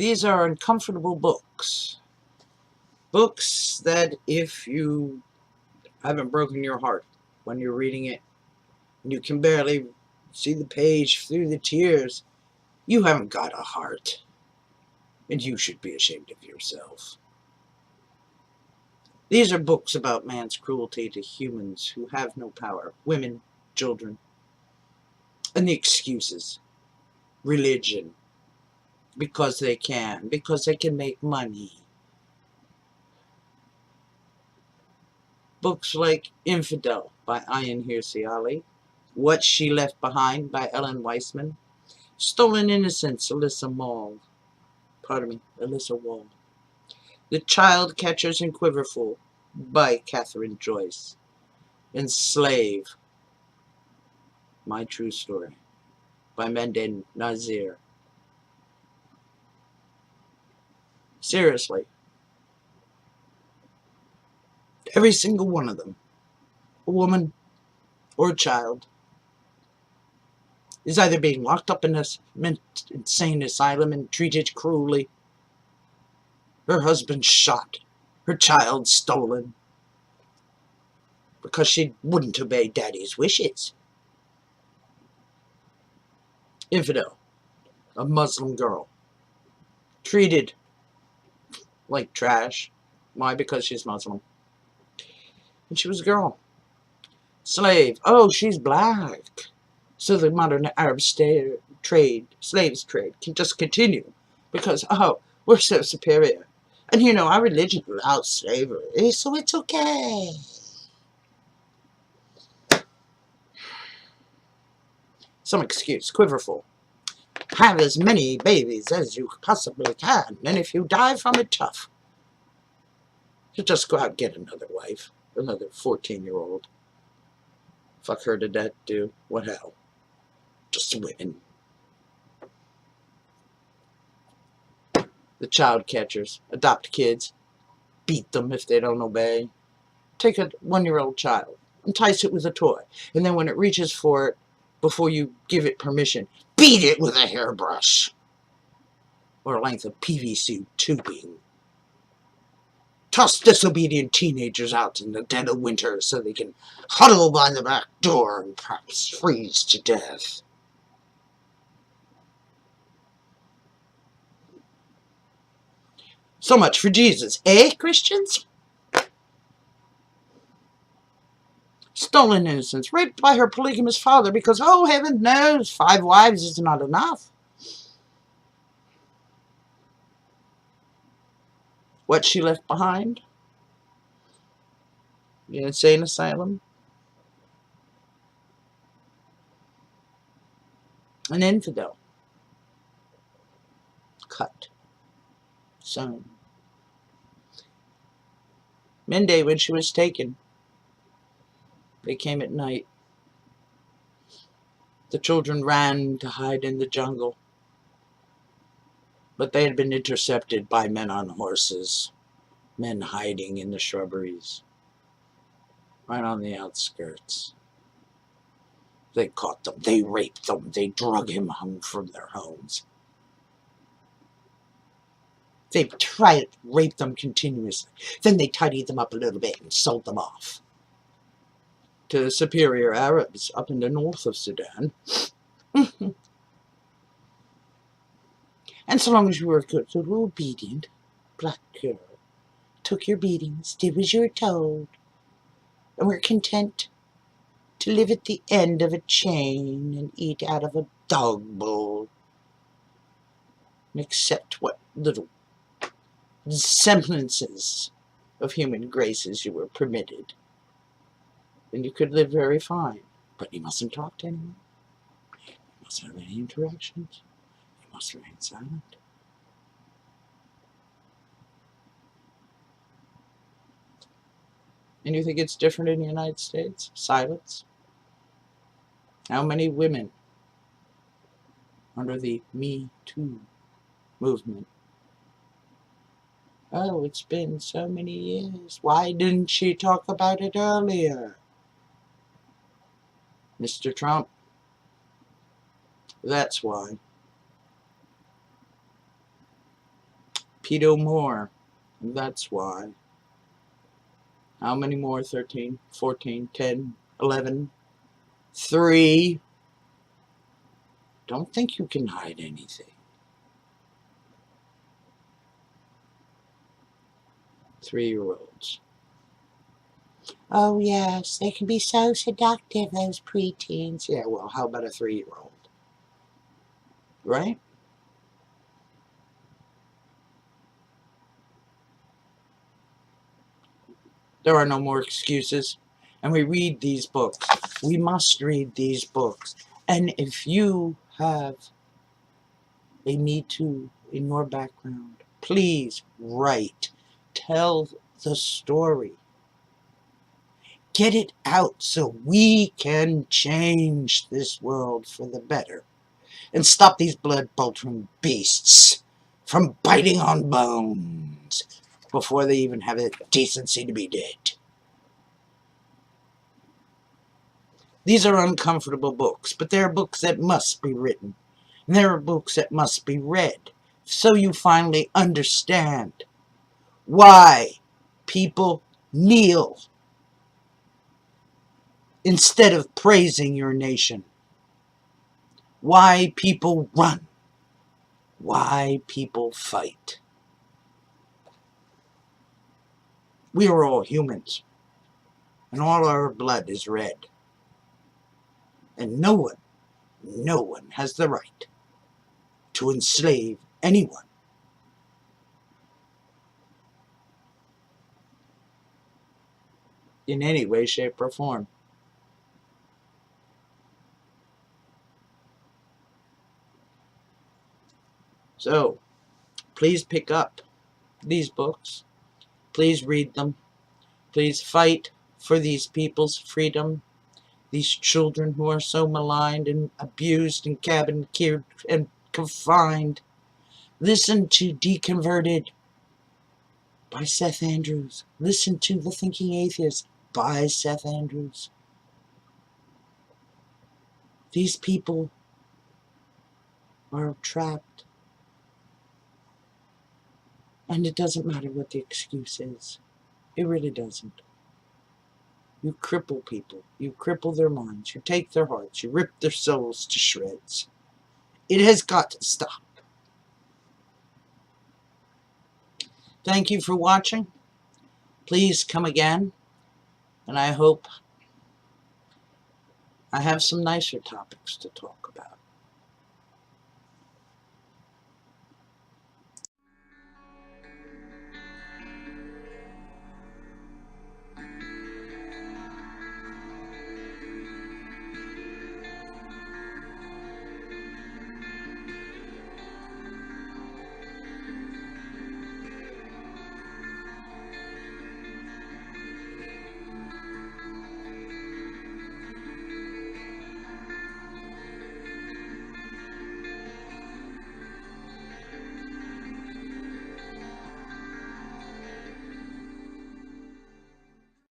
These are uncomfortable books. Books that if you haven't broken your heart when you're reading it, and you can barely see the page through the tears, you haven't got a heart. And you should be ashamed of yourself. These are books about man's cruelty to humans who have no power. Women, children, and the excuses. Religion. Because they can. Because they can make money. Books like Infidel by Ayan Hirsi Ali, What She Left Behind by Ellen Weisman, Stolen Innocence, Alyssa Wall, The Child Catchers in Quiverful by Catherine Joyce, and Slave, My True Story by Menden Nazir. Seriously, every single one of them, a woman or a child, is either being locked up in a insane asylum and treated cruelly, her husband shot, her child stolen, because she wouldn't obey daddy's wishes. Infidel, a Muslim girl, treated like trash. Why? Because she's Muslim. And she was a girl. Slave, oh, she's black. So the modern Arab slaves trade can just continue because, oh, we're so superior. And you know, our religion allows slavery, so it's okay. Some excuse, quiverful. Have as many babies as you possibly can, and if you die from it, tough. You just go out and get another wife, another 14-year-old. Fuck her to death, dude. What hell? Just women. The child catchers. Adopt kids. Beat them if they don't obey. Take a 1-year-old child. Entice it with a toy. And then when it reaches for it, before you give it permission, beat it with a hairbrush. Or a length of PVC tubing. Toss disobedient teenagers out in the dead of winter so they can huddle by the back door and perhaps freeze to death. So much for Jesus, eh, Christians? Stolen innocence, raped by her polygamous father because, oh, heaven knows, 5 wives is not enough. What She Left Behind? The insane asylum. An infidel. Cut. Sewn. Mende, when she was taken, they came at night. The children ran to hide in the jungle, but they had been intercepted by men on horses, men hiding in the shrubberies, right on the outskirts. They caught them, they raped them, they drug him home from their homes. They tried to rape them continuously. Then they tidied them up a little bit and sold them off to the superior Arabs up in the north of Sudan. And so long as you were a good little obedient black girl, took your beatings, did as you were told, and were content to live at the end of a chain and eat out of a dog bowl, and accept what little semblances of human graces you were permitted, then you could live very fine. But you mustn't talk to anyone. You mustn't have any interactions. You must remain silent. And you think it's different in the United States? Silence? How many women under the Me Too movement? Oh, it's been so many years. Why didn't she talk about it earlier? Mr. Trump, that's why. Pedo more. That's why. How many more? 13, 14, 10, 11, 3. Don't think you can hide anything. 3-year-olds. Oh, yes, they can be so seductive, those preteens. Yeah, well, how about a 3-year-old? Right? There are no more excuses. And we read these books. We must read these books. And if you have a Me Too in your background, please write. Tell the story. Get it out so we can change this world for the better. And stop these blood-boltering beasts from biting on bones before they even have the decency to be dead. These are uncomfortable books, but they're books that must be written. And there are books that must be read, so you finally understand why people kneel instead of praising your nation. Why people run. Why people fight. We are all humans, and all our blood is red. And no one has the right to enslave anyone. In any way, shape, or form. So, please pick up these books. Please read them. Please fight for these people's freedom. These children who are so maligned and abused and cabin-cured and confined. Listen to Deconverted by Seth Andrews. Listen to The Thinking Atheist by Seth Andrews. These people are trapped. And it doesn't matter what the excuse is. It really doesn't. You cripple people. You cripple their minds. You take their hearts. You rip their souls to shreds. It has got to stop. Thank you for watching. Please come again. And I hope I have some nicer topics to talk about.